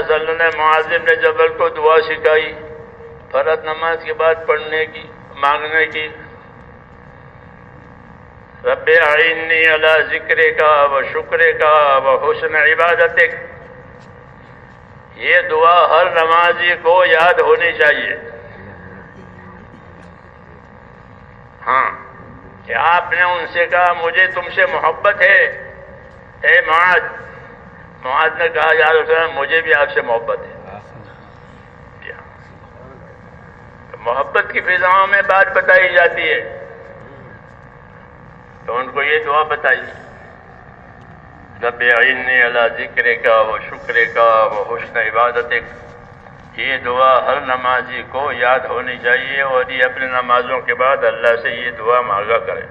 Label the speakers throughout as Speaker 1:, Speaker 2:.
Speaker 1: علیہ وسلم نے معاذ بن جبل کو دعا سکھائی فرض نماز کے بعد پڑھنے کی، مانگنے کی، رب اعنی علی ذکرک و شکرک و حسن عبادتک. یہ دعا ہر نمازی کو یاد ہونی چاہیے. ہاں کہ آپ نے ان سے کہا مجھے تم سے محبت ہے اے معاذ. معاذ نے کہا یا رسول اللہ مجھے بھی آپ سے محبت ہے. محبت کی فضاؤں میں بات بتائی جاتی ہے تو ان کو یہ دعا بتائیے، رب اعنی علی ذکرک و شکرک و حسن عبادتک. یہ دعا ہر نمازی کو یاد ہونی چاہیے اور یہ اپنے نمازوں کے بعد اللہ سے یہ دعا مانگا کرے.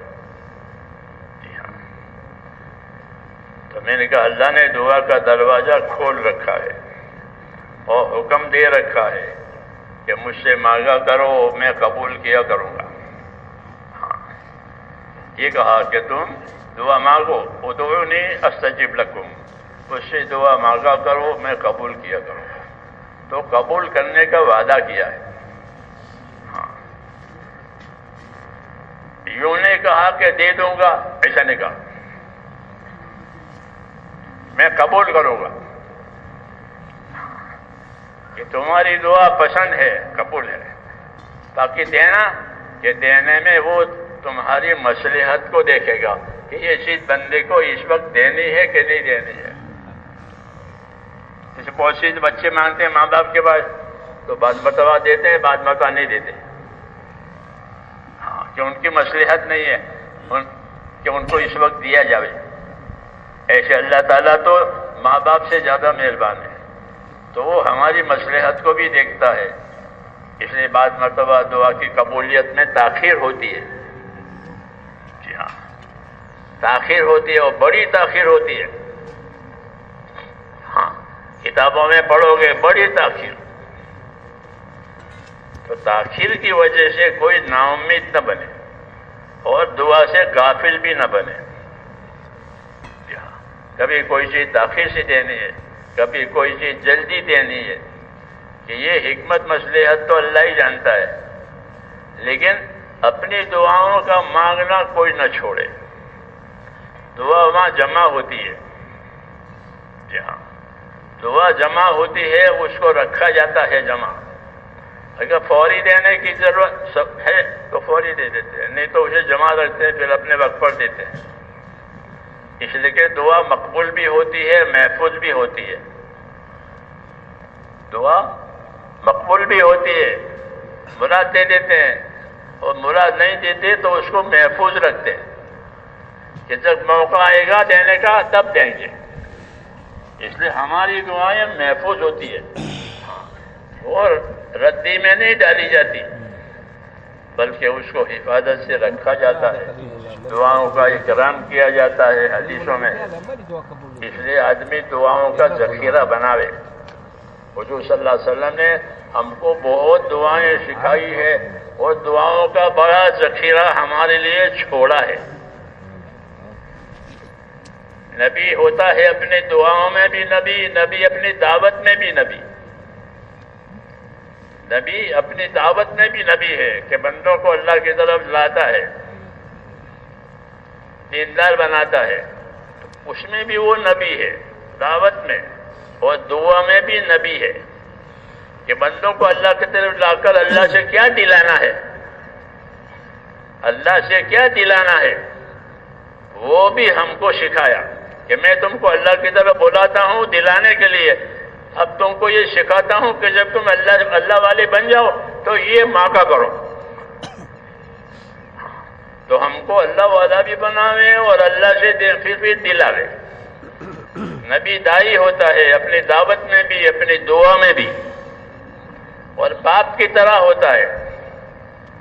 Speaker 1: جی ہاں، تو میں نے کہا اللہ نے دعا کا دروازہ کھول رکھا ہے اور حکم دے رکھا ہے کہ مجھ سے مانگا کرو میں قبول کیا کروں گا. ہاں، یہ کہا کہ تم دعا مانگو، ادعونی استجب لکم، مجھ سے دعا مانگا کرو میں قبول کیا کروں گا. تو قبول کرنے کا وعدہ کیا ہے. ہاں، یوں نے کہا کہ دے دوں گا، ایسا نہیں کہا، میں قبول کروں گا. کہ تمہاری دعا پسند ہے، قبول ہے. باقی دینا کہ دینے میں وہ تمہاری مصلحت کو دیکھے گا کہ یہ چیز بندے کو اس وقت دینی ہے کہ نہیں دینی ہے. جیسے بہت سی بچے مانگتے ہیں ماں باپ کے پاس تو بعض مرتبہ دیتے ہیں، بعض مرتبہ نہیں دیتے. ہاں، کہ ان کی مصلحت نہیں ہے کہ ان کو اس وقت دیا جائے. ایسے اللہ تعالیٰ تو ماں باپ سے زیادہ مہربان ہے، تو وہ ہماری مصلحت کو بھی دیکھتا ہے. اس لیے بعض مرتبہ دعا کی قبولیت میں تاخیر ہوتی ہے. جی ہاں، تاخیر ہوتی ہے اور بڑی تاخیر ہوتی ہے. ہاں، کتابوں میں پڑھو گے بڑی تاخیر. تو تاخیر کی وجہ سے کوئی نا امید نہ بنے اور دعا سے غافل بھی نہ بنے. جی ہاں، کبھی کوئی چیز تاخیر سے دینی ہے، کبھی کوئی چیز جلدی دینی ہے، کہ یہ حکمت مصلحت تو اللہ ہی جانتا ہے. لیکن اپنی دعاؤں کا مانگنا کوئی نہ چھوڑے. دعا وہاں جمع ہوتی ہے. جی ہاں، دعا جمع ہوتی ہے، اس کو رکھا جاتا ہے جمع. اگر فوری دینے کی ضرورت ہے تو فوری دے دیتے ہیں، نہیں تو اسے جمع رکھتے ہیں پھر اپنے وقت پر دیتے ہیں. اس لیے کہ دعا مقبول بھی ہوتی ہے، محفوظ بھی ہوتی ہے. دعا مقبول بھی ہوتی ہے، مراد دے دیتے ہیں، اور مراد نہیں دیتے تو اس کو محفوظ رکھتے ہیں کہ جب موقع آئے گا دینے کا تب دیں گے. اس لیے ہماری دعائیں محفوظ ہوتی ہے اور ردی میں نہیں ڈالی جاتی، بلکہ اس کو حفاظت سے رکھا جاتا ہے. دعاؤں کا اکرام کیا جاتا ہے حدیثوں میں. اس لیے آدمی دعاؤں کا ذخیرہ بناوے. حضور صلی اللہ علیہ وسلم نے ہم کو بہت دعائیں سکھائی ہے اور دعاؤں کا بڑا ذخیرہ ہمارے لیے چھوڑا ہے. نبی ہوتا ہے اپنی دعاؤں میں بھی نبی، نبی اپنی دعوت میں بھی نبی. نبی اپنی دعوت میں بھی نبی ہے کہ بندوں کو اللہ کی طرف لاتا ہے، دیندار بناتا ہے. اس میں بھی وہ نبی ہے دعوت میں، اور دعا میں بھی نبی ہے کہ بندوں کو اللہ کی طرف لا کر اللہ سے کیا دلانا ہے، اللہ سے کیا دلانا ہے، وہ بھی ہم کو سکھایا کہ میں تم کو اللہ کی طرف بلاتا ہوں دلانے کے لیے. اب تم کو یہ سکھاتا ہوں کہ جب تم اللہ والے بن جاؤ تو یہ مانگا کرو. تو ہم کو اللہ والا بھی بناوے اور اللہ سے پھر بھی دلاوے. نبی دائی ہوتا ہے اپنی دعوت میں بھی، اپنی دعا میں بھی، اور باپ کی طرح ہوتا ہے.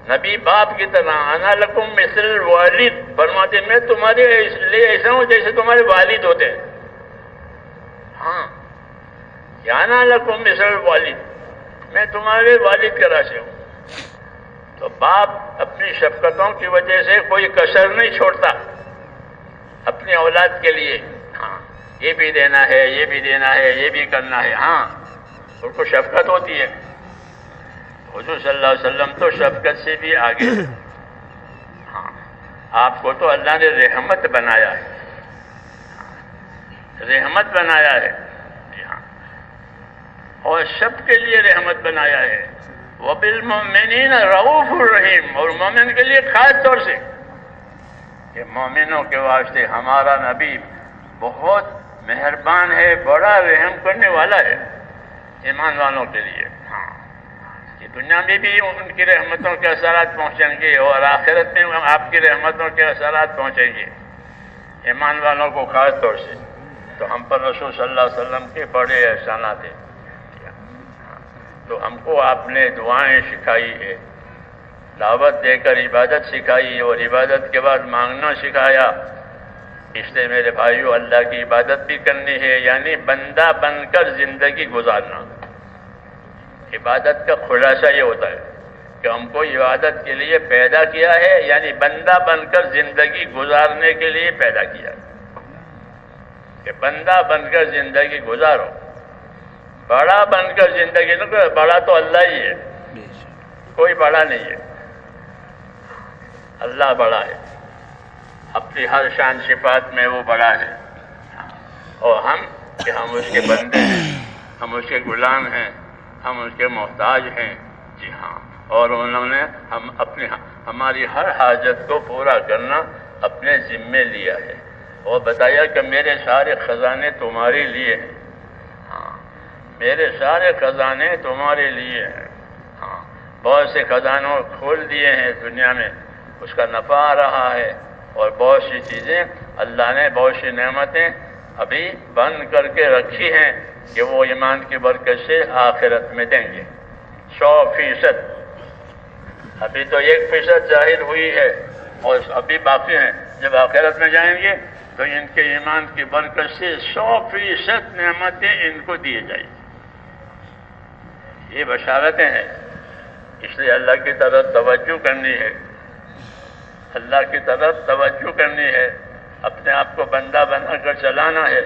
Speaker 1: نبی باپ کی طرح، انا لکم مثل الوالد فرماتے میں تمہارے لیے ایسا ہوں جیسے تمہارے والد ہوتے ہیں. ہاں، انا لکم مثل الوالد، میں تمہارے والد کی طرح سے ہوں. تو باپ اپنی شفقتوں کی وجہ سے کوئی کسر نہیں چھوڑتا اپنی اولاد کے لیے. ہاں، یہ بھی دینا ہے، یہ بھی دینا ہے، یہ بھی کرنا ہے. ہاں، ان کو شفقت ہوتی ہے. حضور صلی اللہ علیہ وسلم تو شفقت سے بھی آگے. ہاں آپ کو تو اللہ نے رحمت بنایا ہے، رحمت بنایا ہے. جی ہاں، اور سب کے لیے رحمت بنایا ہے. وَبِالْمُؤْمِنِينَ رَءُوفٌ رَحِيمٌ، اور مومن کے لیے خاص طور سے کہ مومنوں کے واسطے ہمارا نبی بہت مہربان ہے، بڑا رحم کرنے والا ہے ایمان والوں کے لیے. ہاں، کہ دنیا میں بھی ان کی رحمتوں کے اثرات پہنچیں گے اور آخرت میں آپ کی رحمتوں کے اثرات پہنچیں گے ایمان والوں کو خاص طور سے. تو ہم پر رسول صلی اللہ علیہ وسلم کے بڑے احسانات ہیں. تو ہم کو آپ نے دعائیں سکھائی ہے، دعوت دے کر عبادت سکھائی اور عبادت کے بعد مانگنا سکھایا. اس لیے میرے بھائیو، اللہ کی عبادت بھی کرنی ہے، یعنی بندہ بن کر زندگی گزارنا. عبادت کا خلاصہ یہ ہوتا ہے کہ ہم کو عبادت کے لیے پیدا کیا ہے، یعنی بندہ بن کر زندگی گزارنے کے لیے پیدا کیا ہے کہ بندہ بن کر زندگی گزارو. بڑا بن کر زندگی نہ کرو، بڑا تو اللہ ہی ہے، کوئی بڑا نہیں ہے. اللہ بڑا ہے، اپنی ہر شان صفات میں وہ بڑا ہے. اور ہم اس کے بندے ہیں، ہم اس کے غلام ہیں، ہم اس کے محتاج ہیں. جی ہاں، اور انہوں نے ہماری ہر حاجت کو پورا کرنا اپنے ذمے لیا ہے اور بتایا کہ میرے سارے خزانے تمہارے لیے ہیں. ہاں، میرے سارے خزانے تمہارے لیے ہیں. ہاں، بہت سے خزانوں کھول دیے ہیں دنیا میں، اس کا نفع آ رہا ہے، اور بہت سی چیزیں اللہ نے، بہت سی نعمتیں ابھی بند کر کے رکھی ہیں کہ وہ ایمان کی برکت سے آخرت میں دیں گے. 100%. ابھی تو 1% ظاہر ہوئی ہے اور ابھی باقی ہیں. جب آخرت میں جائیں گے تو ان کے ایمان کی برکت سے 100% نعمتیں ان کو دیے جائیں گی. یہ بشارتیں ہیں. اس لیے اللہ کی طرف توجہ کرنی ہے، اللہ کی طرف توجہ کرنی ہے، اپنے آپ کو بندہ بنا کر چلانا ہے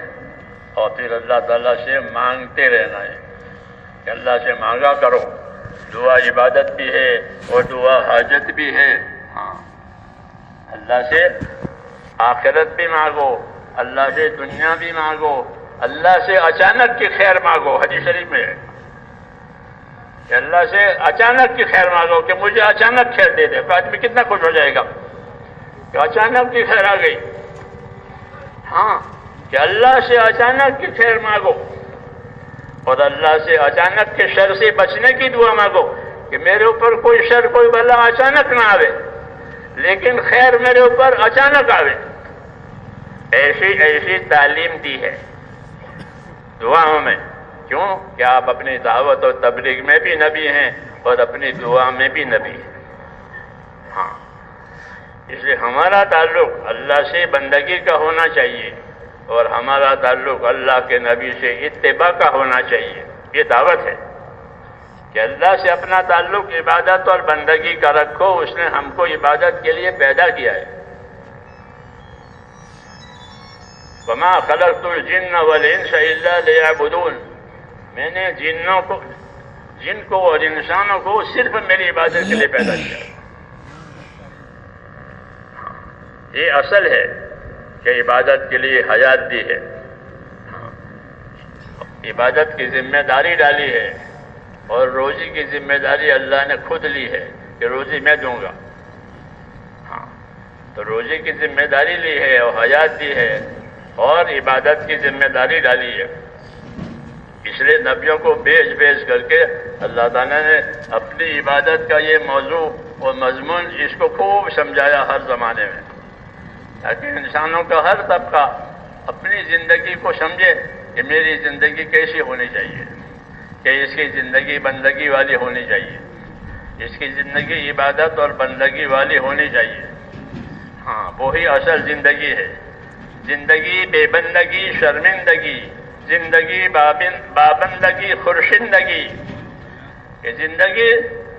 Speaker 1: اور پھر اللہ تعالیٰ سے مانگتے رہنا ہے کہ اللہ سے مانگا کرو. دعا عبادت بھی ہے اور دعا حاجت بھی ہے. ہاں، اللہ سے آخرت بھی مانگو، اللہ سے دنیا بھی مانگو، اللہ سے اچانک کی خیر مانگو. حدیث شریف میں ہے کہ اللہ سے اچانک کی خیر مانگو کہ مجھے اچانک خیر دے دے. آدمی کتنا خوش ہو جائے گا کہ اچانک کی خیر آ گئی. ہاں، کہ اللہ سے اچانک کی خیر مانگو اور اللہ سے اچانک کے شر سے بچنے کی دعا مانگو کہ میرے اوپر کوئی شر، کوئی بلا اچانک نہ آوے، لیکن خیر میرے اوپر اچانک آوے. ایسی تعلیم دی ہے دعاؤں میں. کیوں کہ آپ اپنی دعوت اور تبلیغ میں بھی نبی ہیں اور اپنی دعا میں بھی نبی ہیں. ہاں، اس لیے ہمارا تعلق اللہ سے بندگی کا ہونا چاہیے اور ہمارا تعلق اللہ کے نبی سے اتباع کا ہونا چاہیے. یہ دعوت ہے کہ اللہ سے اپنا تعلق عبادت اور بندگی کا رکھو. اس نے ہم کو عبادت کے لیے پیدا کیا ہے. وما خلقت الجن والانس الا ليعبدون، میں نے جن کو اور انسانوں کو صرف میری عبادت کے لیے پیدا کیا. یہ اصل ہے کہ عبادت کے لیے حیات دی ہے. عبادت کی ذمہ داری ڈالی ہے اور روزی کی ذمہ داری اللہ نے خود لی ہے کہ روزی میں دوں گا. ہاں، تو روزی کی ذمہ داری لی ہے اور حیات دی ہے اور عبادت کی ذمہ داری ڈالی ہے. اس لیے نبیوں کو بھیج کر کے اللہ تعالیٰ نے اپنی عبادت کا یہ موضوع اور مضمون اس کو خوب سمجھایا ہر زمانے میں، تاکہ انسانوں کا ہر طبقہ اپنی زندگی کو سمجھے کہ میری زندگی کیسی ہونی چاہیے، کہ اس کی زندگی بندگی والی ہونی چاہیے، اس کی زندگی عبادت اور بندگی والی ہونی چاہیے. ہاں، وہی اصل زندگی ہے. زندگی بے بندگی شرمندگی، زندگی بابندگی خورشندگی. کہ زندگی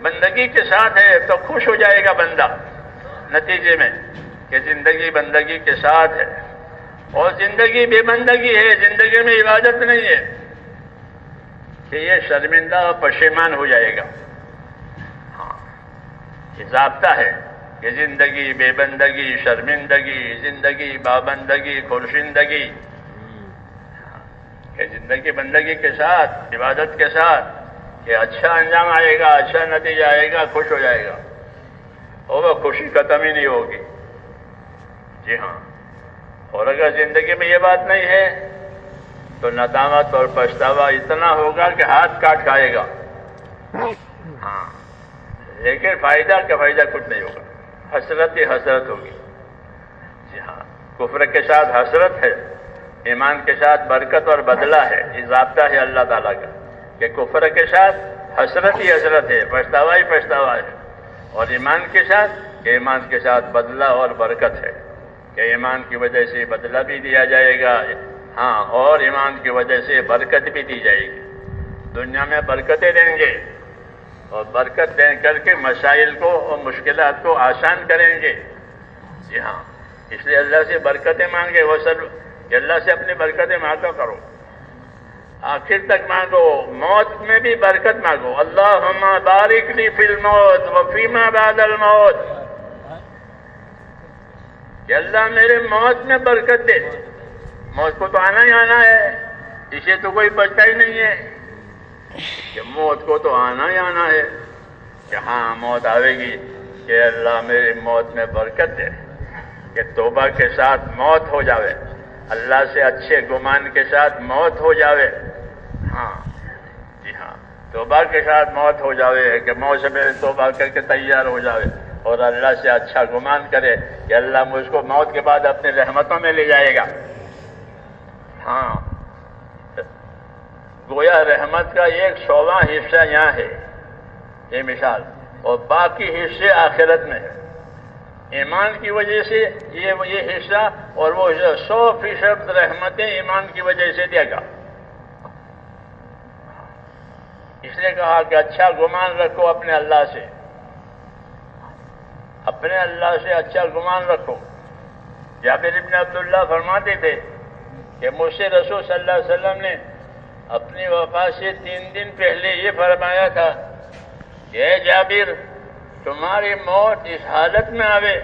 Speaker 1: بندگی کے ساتھ ہے تو خوش ہو جائے گا بندہ نتیجے میں کہ زندگی بندگی کے ساتھ ہے، اور زندگی بے بندگی ہے، زندگی میں عبادت نہیں ہے. کہ یہ شرمندہ اور پشیمان ہو جائے گا. ہاں، یہ ضابطہ ہے کہ زندگی بے بندگی، شرمندگی، زندگی پابندگی، خورشندگی، کہ زندگی بندگی کے ساتھ، عبادت کے ساتھ، کہ اچھا انجام آئے گا، اچھا نتیجہ آئے گا، خوش ہو جائے گا، اور وہ خوشی ختم ہی نہیں ہوگی. جی ہاں. اور اگر زندگی میں یہ بات نہیں ہے تو ندامت اور پچھتاوا اتنا ہوگا کہ ہاتھ کاٹ کھائے گا. ہاں، لیکن فائدہ کچھ نہیں ہوگا، حسرت ہی حسرت ہوگی. جی ہاں. کفر کے ساتھ حسرت ہے، ایمان کے ساتھ برکت اور بدلہ ہے. یہ ضابطہ ہے اللہ تعالیٰ کا کہ کفر کے ساتھ حسرت ہی حسرت ہے، پچھتاوا ہی پچھتاوا ہے، اور ایمان کے ساتھ بدلہ اور برکت ہے کہ ایمان کی وجہ سے بدلہ بھی دیا جائے گا. ہاں، اور ایمان کی وجہ سے برکت بھی دی جائے گی. دنیا میں برکتیں دیں گے اور برکت دے کر کے مسائل کو اور مشکلات کو آسان کریں گے. جی ہاں. اس لیے اللہ سے برکتیں مانگے، وہ سب کہ اللہ سے اپنی برکتیں مانگا کرو، آخر تک مانگو. موت میں بھی برکت مانگو. اللہم بارک لی فی الموت وفیما بعد الموت، کہ اللہ میرے موت میں برکت دے. موت کو تو آنا ہی آنا ہے، اسے تو کوئی بچتا ہی نہیں ہے کہ موت کو تو آنا ہی آنا ہے، کہ ہاں موت آئے گی. کہ اللہ میری موت میں برکت دے، کہ توبہ کے ساتھ موت ہو جاوے، اللہ سے اچھے گمان کے ساتھ موت ہو جاوے. ہاں جی ہاں، توبہ کے ساتھ موت ہو جاوے، کہ موت سے میرے توبہ کر کے تیار ہو جاوے، اور اللہ سے اچھا گمان کرے کہ اللہ مجھ کو موت کے بعد اپنی رحمتوں میں لے جائے گا. ہاں، گویا رحمت کا 100واں حصہ یہاں ہے، یہ مثال، اور باقی حصے آخرت میں ہے. ایمان کی وجہ سے یہ حصہ اور وہ حصہ 100% رحمتیں ایمان کی وجہ سے دے گا. اس لیے کہا کہ اچھا گمان رکھو اپنے اللہ سے، اپنے اللہ سے اچھا گمان رکھو. جابر ابن عبداللہ فرماتے تھے کہ مجھ سے رسول صلی اللہ علیہ وسلم نے اپنی وفات سے 3 دن پہلے یہ فرمایا تھا کہ اے جابر، تمہاری موت اس حالت میں آوے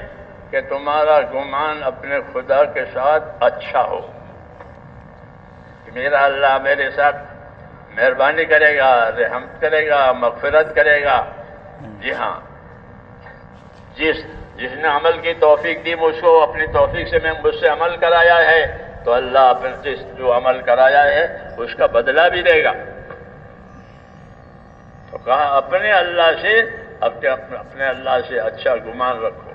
Speaker 1: کہ تمہارا گمان اپنے خدا کے ساتھ اچھا ہو، کہ میرا اللہ میرے ساتھ مہربانی کرے گا، رحمت کرے گا، مغفرت کرے گا. جی ہاں، جس نے عمل کی توفیق دی مجھ کو، اپنی توفیق سے مجھ سے عمل کرایا ہے، تو اللہ اپنے جو عمل کرایا ہے اس کا بدلہ بھی دے گا. تو کہا اپنے اللہ سے اچھا گمان رکھو.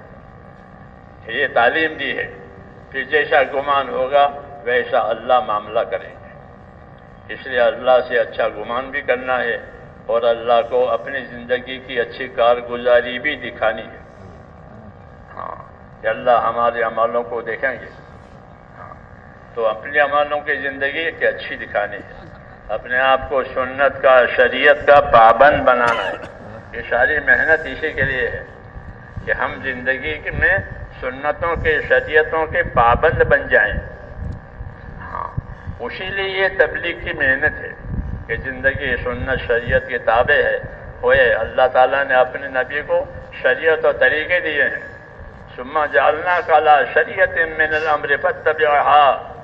Speaker 1: یہ تعلیم دی ہے. پھر جیسا گمان ہوگا ویسا اللہ معاملہ کریں گے. اس لیے اللہ سے اچھا گمان بھی کرنا ہے اور اللہ کو اپنی زندگی کی اچھی کارگزاری بھی دکھانی ہے. ہاں، کہ اللہ ہمارے عملوں کو دیکھیں گے. ہاں، تو اپنے عملوں کی زندگی کی اچھی دکھانی ہے، اپنے آپ کو سنت کا، شریعت کا پابند بنانا ہے. یہ ساری محنت اسی کے لیے ہے کہ ہم زندگی میں سنتوں کے، شریعتوں کے پابند بن جائیں. ہاں، اسی لیے یہ تبلیغ کی محنت ہے کہ زندگی سنت شریعت کے تابع ہے ہوئے. اللہ تعالیٰ نے اپنے نبی کو شریعت اور طریقے دیے ہیں. ثم جعلناک علی شریعۃ من الامر فاتبعها،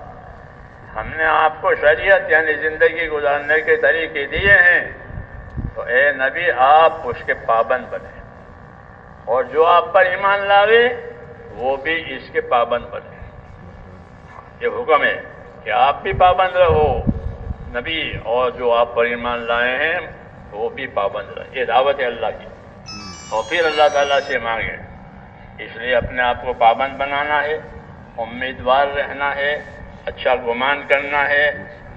Speaker 1: ہم نے آپ کو شریعت یعنی زندگی گزارنے کے طریقے دیے ہیں، تو اے نبی آپ اس کے پابند بنے، اور جو آپ پر ایمان لاوے وہ بھی اس کے پابند بنے. یہ حکم ہے کہ آپ بھی پابند رہو نبی، اور جو آپ پر ایمان لائے ہیں وہ بھی پابند رہے. یہ دعوت ہے اللہ کی. اور پھر اللہ تعالیٰ سے مانگے. اس لیے اپنے آپ کو پابند بنانا ہے، امیدوار رہنا ہے، اچھا گمان کرنا ہے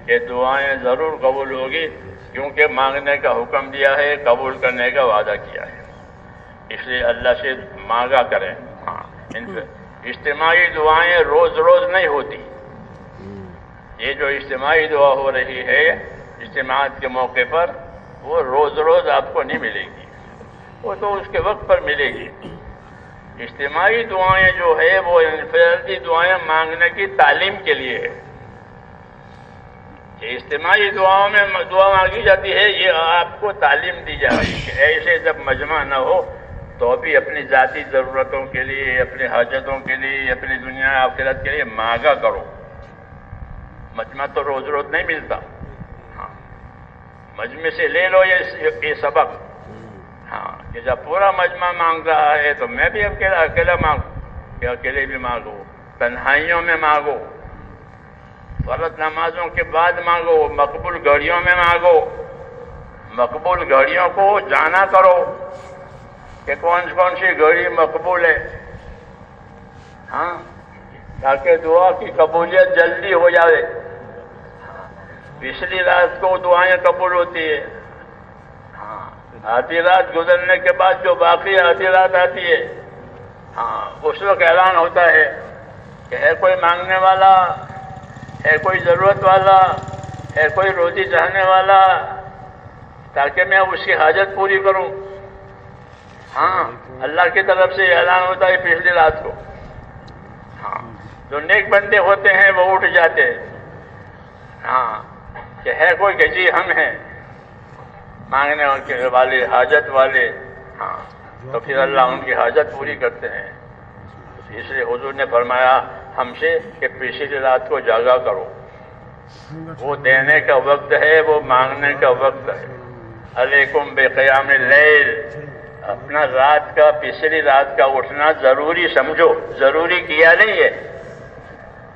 Speaker 1: کہ دعائیں ضرور قبول ہوگی، کیونکہ مانگنے کا حکم دیا ہے، قبول کرنے کا وعدہ کیا ہے. اس لیے اللہ سے مانگا کریں. ہاں، اجتماعی دعائیں روز روز نہیں ہوتی. یہ جو اجتماعی دعا ہو رہی ہے اجتماعات کے موقع پر، وہ روز روز آپ کو نہیں ملے گی، وہ تو اس کے وقت پر ملے گی. اجتماعی دعائیں جو ہے وہ انفرادی دعائیں مانگنے کی تعلیم کے لیے ہے. یہ اجتماعی دعاؤں میں دعا مانگی جاتی ہے، یہ آپ کو تعلیم دی جا رہی ہے کہ ایسے جب مجمع نہ ہو تو بھی اپنی ذاتی ضرورتوں کے لیے، اپنی حاجتوں کے لیے، اپنی دنیا آخرت کے لیے مانگا کرو۔ مجمع تو روز روز نہیں ملتا، ہاں مجمع سے لے لو یہ سبق، ہاں کہ جب پورا مجمع مانگ رہا ہے تو میں بھی اکیلا مانگوں، کہ اکیلے بھی مانگو، تنہائیوں میں مانگو، فرض نمازوں کے بعد مانگو، مقبول گھڑیوں میں مانگو، مقبول گھڑیوں کو جانا کرو کہ کون سی گھڑی مقبول ہے، ہاں تاکہ دعا کی قبولیت جلدی ہو جائے۔ پچھلی رات کو دعائیں قبول ہوتی ہے، ہاں آدھی رات گزرنے کے بعد جو باقی آدھی رات آتی ہے، ہاں اس وقت اعلان ہوتا ہے کہ ہے کوئی مانگنے والا، ہے کوئی ضرورت والا، ہے کوئی روزی چاہنے والا، تاکہ میں اس کی حاجت پوری کروں۔ ہاں اللہ کی طرف سے اعلان ہوتا ہے پچھلی رات کو، ہاں جو نیک بندے ہوتے ہیں وہ اٹھ جاتے ہیں، ہاں کہ ہے کوئی کہ جی ہم ہیں مانگنے والے، حاجت والے، ہاں تو پھر اللہ ان کی حاجت پوری کرتے ہیں۔ اس لیے حضور نے فرمایا ہم سے کہ پچھلی رات کو جاگا کرو، وہ دینے کا وقت ہے، وہ مانگنے کا وقت ہے۔ علیکم بقیام اللیل، اپنا رات کا، پچھلی رات کا اٹھنا ضروری سمجھو، ضروری کیا نہیں ہے،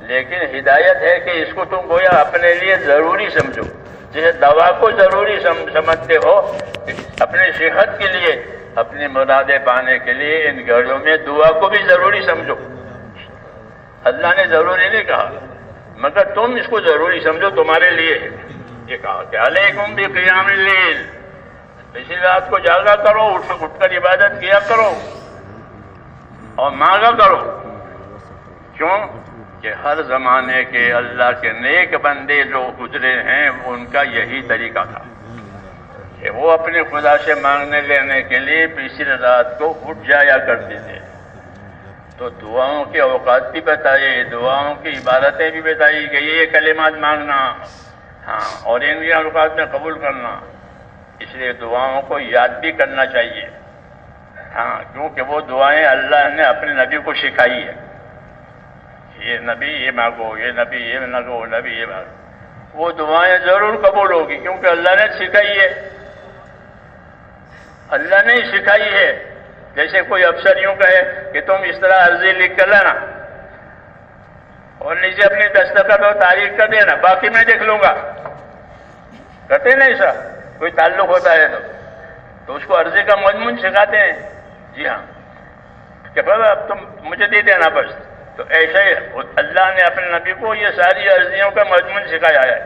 Speaker 1: لیکن ہدایت ہے کہ اس کو تم گویا اپنے لیے ضروری سمجھو، جسے دوا کو ضروری سمجھتے ہو، اپنی صحت کے لیے، اپنی مرادیں پانے کے لیے ان گھڑیوں میں دعا کو بھی ضروری سمجھو۔ اللہ نے ضروری نہیں کہا، مگر تم اس کو ضروری سمجھو، تمہارے لیے ہے۔ یہ کہا کہ علیکم بقیام اللیل، پچھلی رات کو جاگا کرو، اٹھ کر عبادت کیا کرو اور مانگا کرو۔ کیوں کہ ہر زمانے کے اللہ کے نیک بندے جو گزرے ہیں ان کا یہی طریقہ تھا کہ وہ اپنے خدا سے مانگنے لینے کے لیے پچھلی رات کو اٹھ جایا کرتے تھے۔ تو دعاؤں کے اوقات بھی بتائے، دعاؤں کی عبادتیں بھی بتائی کہ یہ کلمات مانگنا، ہاں اور ان کے اوقات میں قبول کرنا۔ اس لیے دعاؤں کو یاد بھی کرنا چاہیے، ہاں کیونکہ وہ دعائیں اللہ نے اپنے نبی کو سکھائی ہے۔ یہ نبی یہ مانگو، یہ نبی یہ مانگو، نبی یہ مانگو، وہ دعائیں ضرور قبول ہوگی کیونکہ اللہ نے سکھائی ہے، اللہ نے ہی سکھائی ہے۔ جیسے کوئی افسر یوں کہے کہ تم اس طرح عرضی لکھ کر لانا اور نیچے اپنی دستخط اور تاریخ کر دینا، باقی میں دیکھ لوں گا، کرتے نہیں ایسا؟ کوئی تعلق ہوتا ہے تو اس کو عرضی کا مضمون سکھاتے ہیں، جی ہاں کہ بابا اب تم مجھے دے دینا بس۔ تو ایسے ہی اللہ نے اپنے نبی کو یہ ساری عرضیوں کا مضمون سکھایا ہے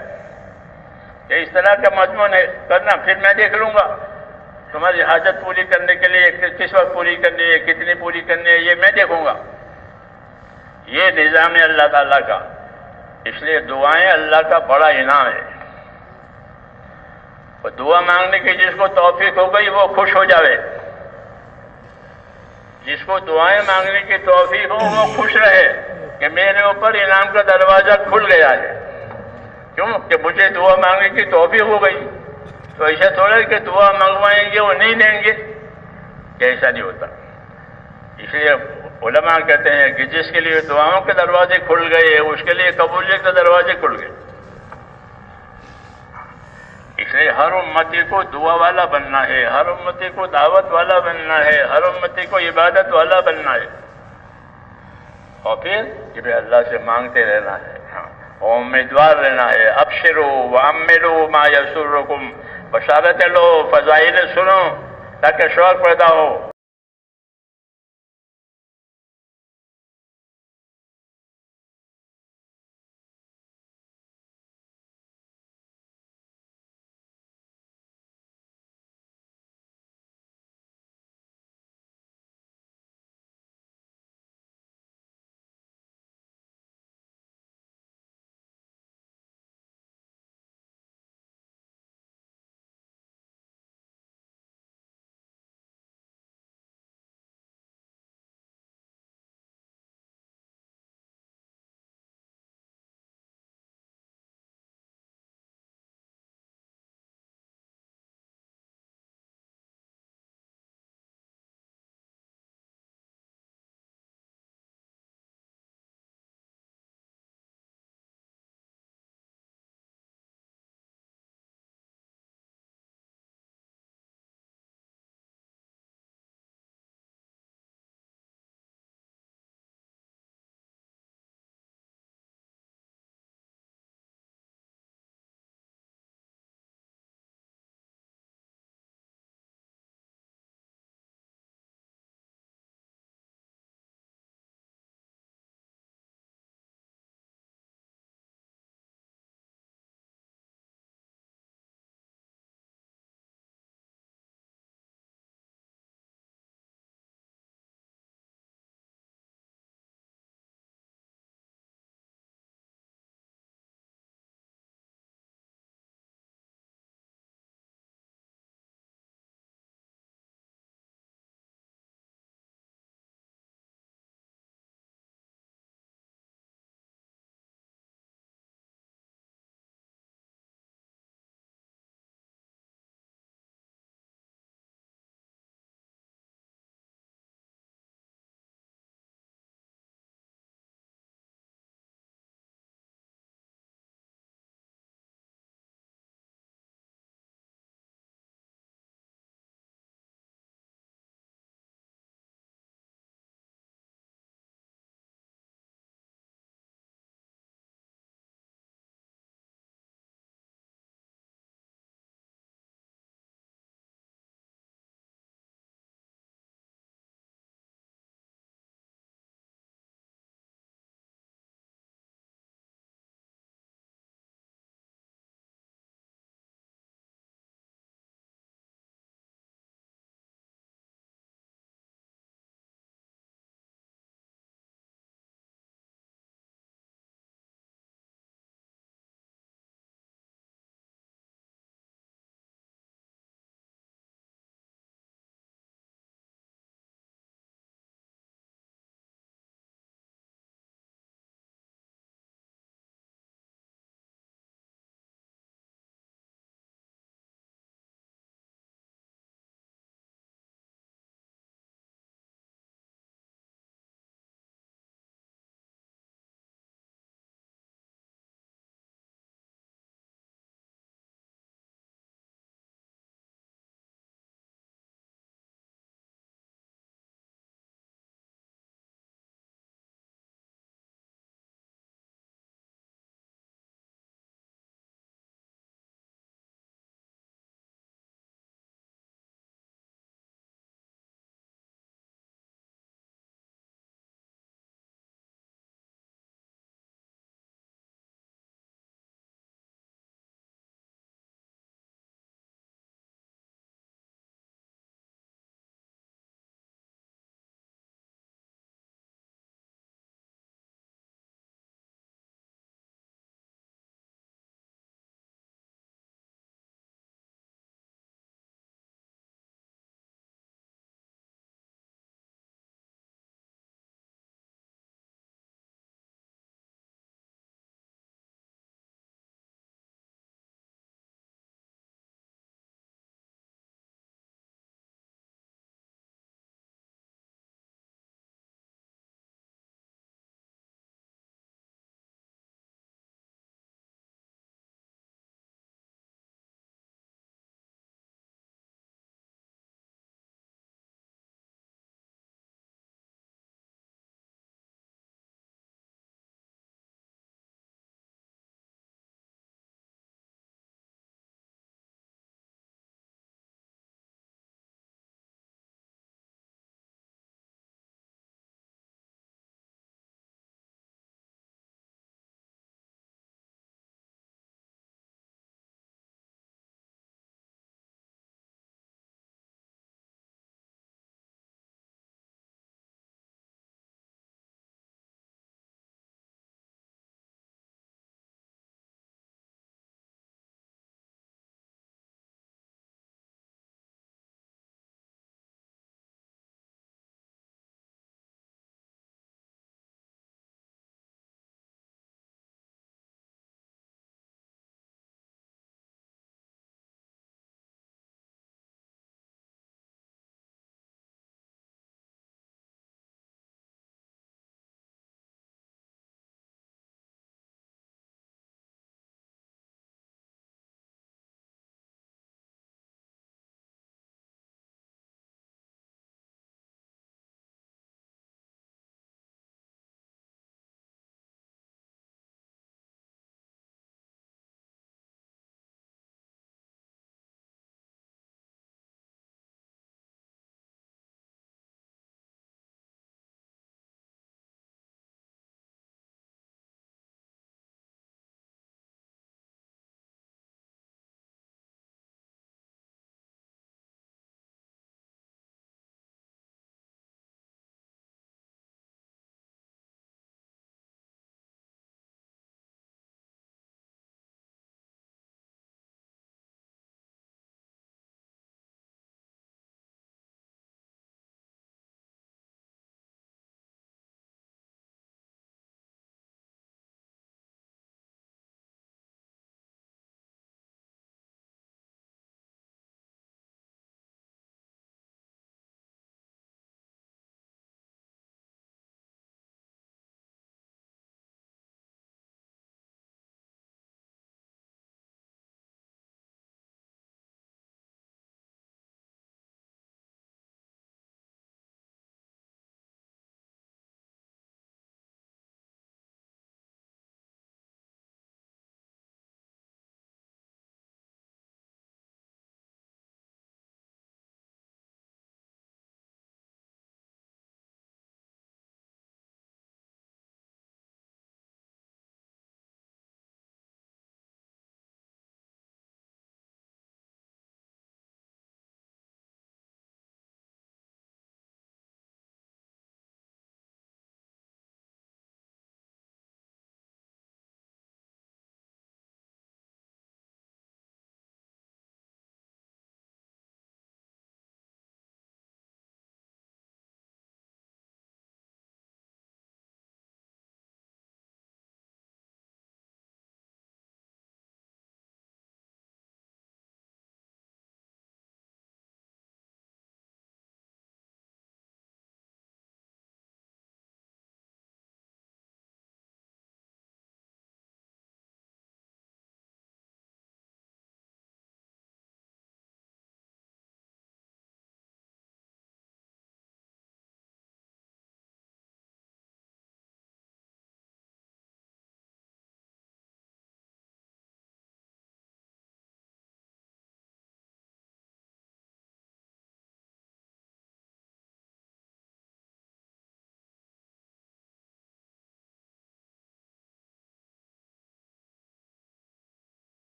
Speaker 1: کہ اس طرح کا مضمون ہے کرنا، پھر میں دیکھ لوں گا تمہاری حاجت پوری کرنے کے لیے کس وقت پوری کرنی ہے، کتنی پوری کرنی ہے، یہ میں دیکھوں گا۔ یہ نظام ہے اللہ تعالیٰ کا، اس لیے دعائیں اللہ کا بڑا انعام ہے۔ اور دعا مانگنے کی جس کو توفیق ہو گئی وہ خوش ہو جاوے، جس کو دعائیں مانگنے کی توفیق ہو وہ خوش رہے کہ میرے اوپر انعام کا دروازہ کھل گیا ہے۔ کیوں کہ مجھے دعا مانگنے کی توفیق ہو گئی۔ تو ایسا تھوڑا کہ دعا منگوائیں گے وہ نہیں دیں گے، کہ ایسا نہیں ہوتا۔ اس لیے علماء کہتے ہیں کہ جس کے لیے دعاؤں کے دروازے کھل گئے اس کے لیے قبولیت کے دروازے کھل گئے۔ اس لیے ہر امتی کو دعا والا بننا ہے، ہر امتی کو دعوت والا بننا ہے، ہر امتی کو عبادت والا بننا ہے، اور پھر کہ بھائی اللہ سے مانگتے رہنا ہے، اور امیدوار رہنا ہے۔ ابشروا واملوا ما یسرکم، بشارتیں لو، فضائل سنو تاکہ شوق پیدا ہو۔